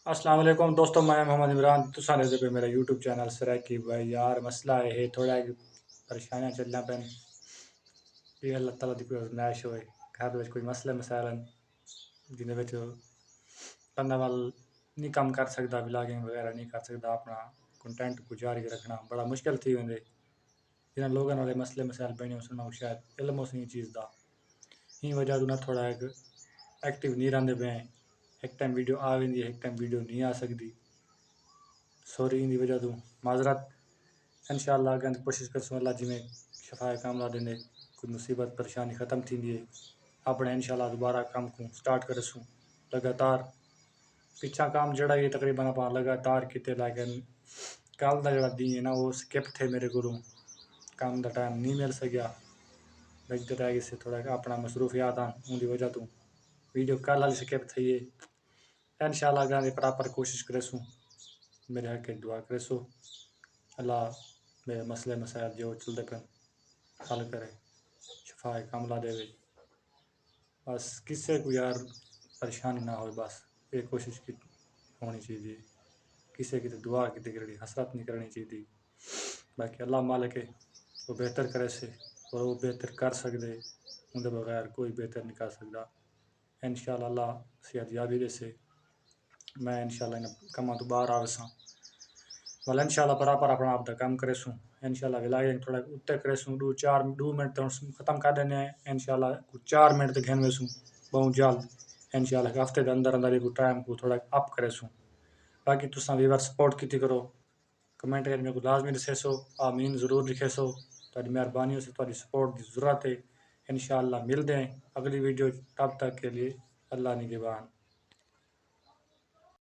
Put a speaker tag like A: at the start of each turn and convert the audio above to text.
A: अस्सलाम वालेकुम दोस्तों, मैं मोहम्मद इमरान तुसां दे पे मेरा यूट्यूब चैनल सराकी भाई यार मसला है थोड़ा परेशानियां चलना पैन भी अल्लाह ताला दी कोई आजमाइश होए घर में कोई मसले मसाइल जिन्हें विच बंदा वाल नहीं काम कर सकता, ब्लॉगिंग वगैरह नहीं कर सकता, अपना कंटेंट को जारी रखना बड़ा मुश्किल थी वेंदे जिन्हें लोगों वाले मसले मसाइल बने सुना शायद इल्म उस चीज़ का ही वजह तो ना थोड़ा एक एक्टिव नहीं रहते पे एक टाइम वीडियो आ वेंदी है, एक टाइम वीडियो नहीं आ सकती। सॉरी इन वजह तो माजरत इंशाअल्लाह अगर कोशिश करसूँ अल्लाह जिमें शफाए कामला देंदे कोई मुसीबत परेशानी ख़त्म थी अपने इंशाअल्लाह दोबारा काम को स्टार्ट करसूँ लगातार पिछा काम जड़ा ये तकरीबन आप लगातार किते लेकिन कल का जड़ा दी है ना वो स्किप थे मेरे को काम का टाइम नहीं मिल सकिया बजते रह गए से थोड़ा अपना मसरूफियात आन उनकी वजह तो वीडियो कल वाली स्किप थी है इंशाअल्लाह अगर प्रॉपर कोशिश करेसूँ मेरे हक दुआ करेसो अल्लाह मेरे मसले मसाइल जो चलते पे हल करे शफाए कामला देवे बस किसी को यार परेशानी ना हो बस ये कोशिश की होनी चाहिए किसी की तो दुआ की करनी हसरत नहीं करनी चाहिए बाकी अल्लाह मालिक है वो बेहतर करे से और वो बेहतर कर सकते उनके बगैर कोई बेहतर नहीं कर सकता इंशाअल्लाह अल्लाह सेहत याबी दे से मैं इंशाअल्लाह इन कमा तो बाहर आवेसा वाल इंशाअल्लाह बराबर अपना आप काम करेसूँ इंशाअल्लाह व्लॉगिंग थोड़ा उत्ते करेसूँ 2 मिनट तो ख़त्म कर देने इंशाअल्लाह 4 मिनट तक घेन वेसूँ बहुत जल्द इंशाअल्लाह हफ्ते के अंदर अंदर एक टाइम को थोड़ा अप करेसूँ बाकी तुसां व्यूअर सपोर्ट की करो कमेंट करके मेरे को लाजमी दसेसो आमीन ज़रूर लिखेसो तारी मेहरबानी से तारी सपोर्ट की ज़रूरत है इंशाअल्लाह मिलते हैं अगली वीडियो तब तक के लिए अल्लाह निगहबान।